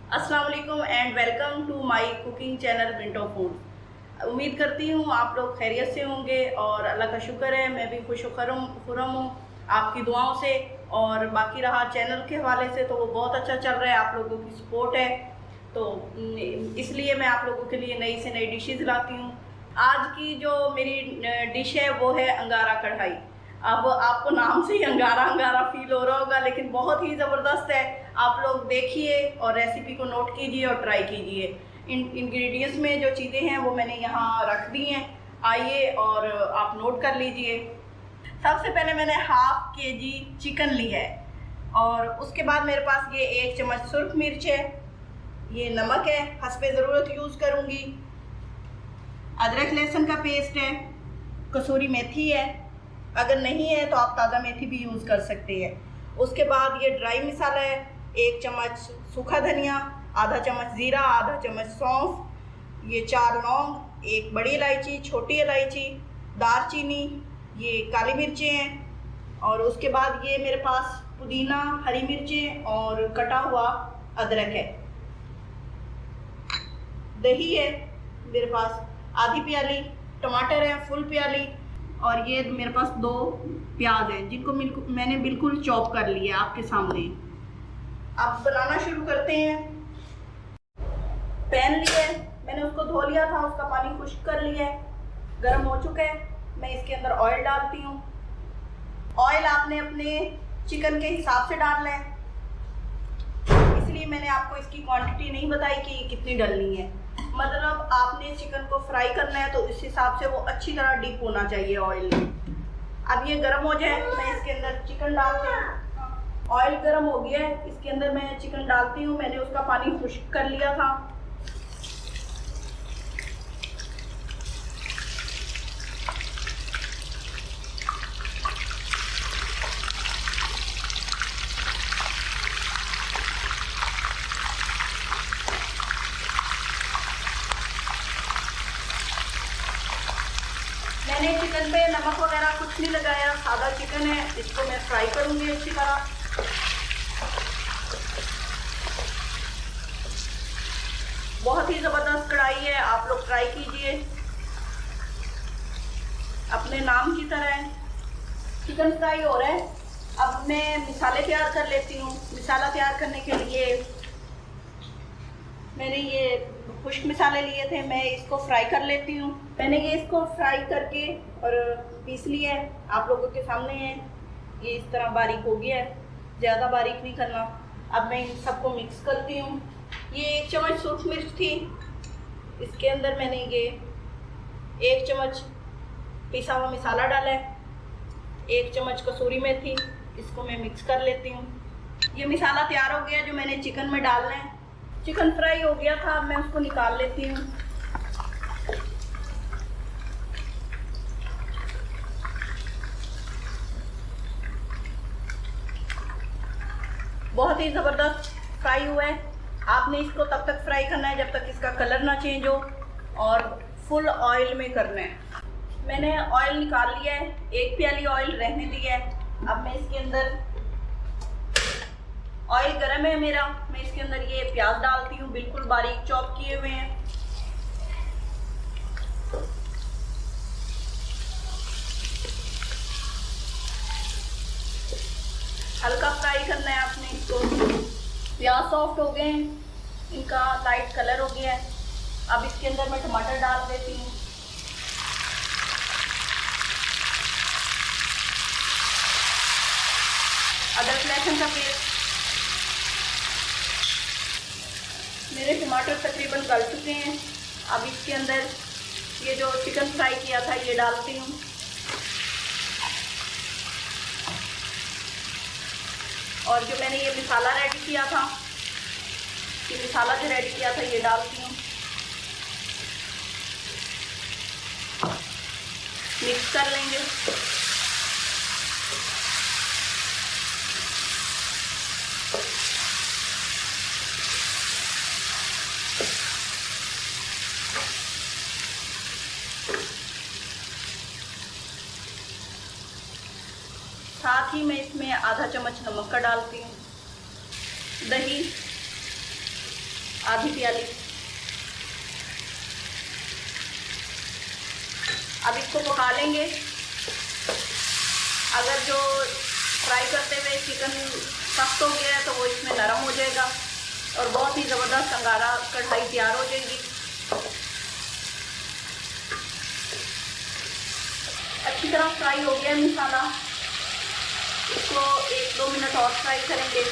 अस्सलाम वालेकुम and welcome to my cooking channel Minto food. उम्मीद करती हूँ आप लोग खैरियत से होंगे और अल्लाह का शुक्र है मैं भी खुशम हूँ आपकी दुआओं से। और बाकी रहा चैनल के हवाले से तो वो बहुत अच्छा चल रहा है, आप लोगों की सपोर्ट है तो इसलिए मैं आप लोगों के लिए नई से नई डिशेज़ लाती हूँ। आज की जो मेरी डिश है वो है अंगारा कढ़ाई। अब आपको नाम से ही अंगारा अंगारा फील हो रहा होगा, लेकिन बहुत ही ज़बरदस्त है। आप लोग देखिए और रेसिपी को नोट कीजिए और ट्राई कीजिए। इन इंग्रेडिएंट्स में जो चीज़ें हैं वो मैंने यहाँ रख दी हैं, आइए और आप नोट कर लीजिए। सबसे पहले मैंने हाफ केजी चिकन ली है और उसके बाद मेरे पास ये 1 चम्मच सुर्ख मिर्च है, ये नमक है, हस्बे ज़रूरत यूज़ करूँगी, अदरक लहसुन का पेस्ट है, कसूरी मेथी है, अगर नहीं है तो आप ताज़ा मेथी भी यूज़ कर सकते हैं। उसके बाद ये ड्राई मसाला है, 1 चम्मच सूखा धनिया, आधा चम्मच ज़ीरा, आधा चम्मच सौंफ, ये 4 लौंग, 1 बड़ी इलायची, छोटी इलायची, दालचीनी, ये काली मिर्चें हैं और उसके बाद ये मेरे पास पुदीना, हरी मिर्चें और कटा हुआ अदरक है। दही है मेरे पास आधी प्याली, टमाटर है फुल प्याली और ये मेरे पास 2 प्याज है जिनको मैंने बिल्कुल चॉप कर लिया है आपके सामने। अब बनाना शुरू करते हैं। पैन लिया है, मैंने उसको धो लिया था, उसका पानी खुश्क कर लिया है, गर्म हो चुका है। मैं इसके अंदर ऑयल डालती हूँ। ऑयल आपने अपने चिकन के हिसाब से डालना है, इसलिए मैंने आपको इसकी क्वांटिटी नहीं बताई कि कितनी डालनी है। मतलब आपने चिकन को फ्राई करना है तो इस हिसाब से वो अच्छी तरह डीप होना चाहिए ऑयल में। अब ये गर्म हो जाए, मैं इसके अंदर चिकन डालती हूँ। ऑयल गर्म हो गया है, इसके अंदर मैं चिकन डालती हूँ। मैंने उसका पानी खुश्क कर लिया था। मैंने चिकन पे नमक वगैरह कुछ नहीं लगाया, सादा चिकन है, इसको मैं फ्राई करूंगी अच्छी तरह। बहुत ही ज़बरदस्त कढ़ाई है, आप लोग ट्राई कीजिए, अपने नाम की तरह है। चिकन फ्राई हो रहा है, अब मैं मसाले तैयार कर लेती हूँ। मसाला तैयार करने के लिए मैंने ये खुश्क मसाले लिए थे, मैं इसको फ्राई कर लेती हूँ। मैंने ये इसको फ्राई करके और पीस लिया है, आप लोगों के सामने है। ये इस तरह बारीक हो गया है, ज़्यादा बारीक नहीं करना। अब मैं इन सबको मिक्स करती हूँ। ये 1 चम्मच सूख मिर्च थी, इसके अंदर मैंने ये 1 चम्मच पिसा हुआ मसाला डाला है, 1 चम्मच कसूरी मेथी, इसको मैं मिक्स कर लेती हूँ। ये मसाला तैयार हो गया जो मैंने चिकन में डालना है। चिकन फ्राई हो गया था, अब मैं उसको निकाल लेती हूँ। बहुत ही ज़बरदस्त फ्राई हुआ है। आपने इसको तब तक फ्राई करना है जब तक इसका कलर ना चेंज हो और फुल ऑयल में करना है। मैंने ऑयल निकाल लिया है, 1 प्याली ऑयल रहने दिया है। अब मैं इसके अंदर, ऑयल गर्म है मेरा, मैं इसके अंदर ये प्याज डालती हूँ, बिल्कुल बारीक चॉप किए हुए हैं। हल्का फ्राई करना है आपने इसको। प्याज सॉफ्ट हो गए हैं, इनका लाइट कलर हो गया है। अब इसके अंदर मैं टमाटर डाल देती हूँ। अदरक लहसुन का पेस्ट, मेरे टमाटर तकरीबन गल चुके हैं। अब इसके अंदर ये जो चिकन फ्राई किया था ये डालती हूँ और जो मैंने ये मसाला रेडी किया था, ये मसाला जो रेडी किया था ये डालती हूँ। मिक्स कर लेंगे। साथ ही मैं इसमें आधा चम्मच नमक का डालती हूँ। दही आधी प्याली। अब इसको पका लेंगे। अगर जो फ्राई करते हुए चिकन सख्त हो गया है तो वो इसमें नरम हो जाएगा और बहुत ही ज़बरदस्त अंगारा कढ़ाई तैयार हो जाएगी। अच्छी तरह फ्राई हो गया मसाला। इसको 1-2 मिनट और फ्राई करेंगे।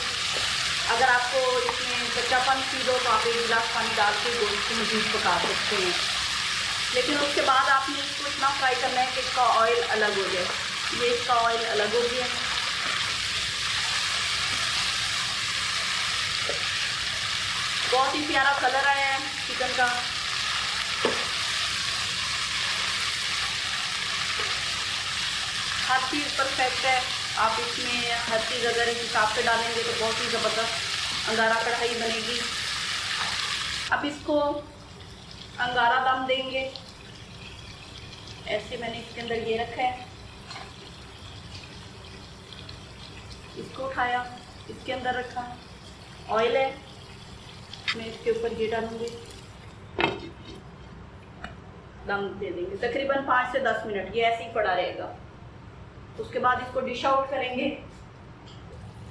अगर आपको इसमें कच्चापन फील हो तो आप 1 गिलास पानी डाल के गोश्त को मज़ीद पका सकते हैं, लेकिन उसके बाद आपने इसको इतना फ्राई करना है कि इसका ऑयल अलग हो जाए। ये इसका ऑयल अलग हो गया। बहुत ही प्यारा कलर आया है चिकन का। हर चीज़ परफेक्ट है। आप इसमें हर चीज़ अगर इस हिसाब से डालेंगे तो बहुत ही ज़बरदस्त अंगारा कढ़ाई बनेगी। अब इसको अंगारा दम देंगे। ऐसे मैंने इसके अंदर ये रखा है, इसको उठाया, इसके अंदर रखा, ऑयल है, मैं इसके ऊपर ये डालूंगी, दम दे देंगे तकरीबन 5 से 10 मिनट। ये ऐसे ही पड़ा रहेगा। उसके बाद इसको डिश आउट करेंगे।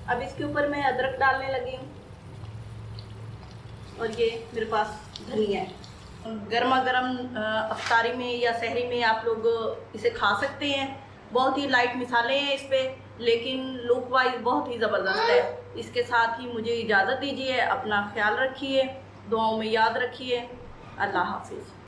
अब इसके ऊपर मैं अदरक डालने लगी हूँ और ये मेरे पास धनिया है। गर्मा गर्म अफ्तारी में या सहरी में आप लोग इसे खा सकते हैं। बहुत ही लाइट मिसाले हैं इस पर, लेकिन लुक वाइज बहुत ही ज़बरदस्त है। इसके साथ ही मुझे इजाज़त दीजिए। अपना ख्याल रखिए, दुआओं में याद रखिए। अल्लाह हाफिज़।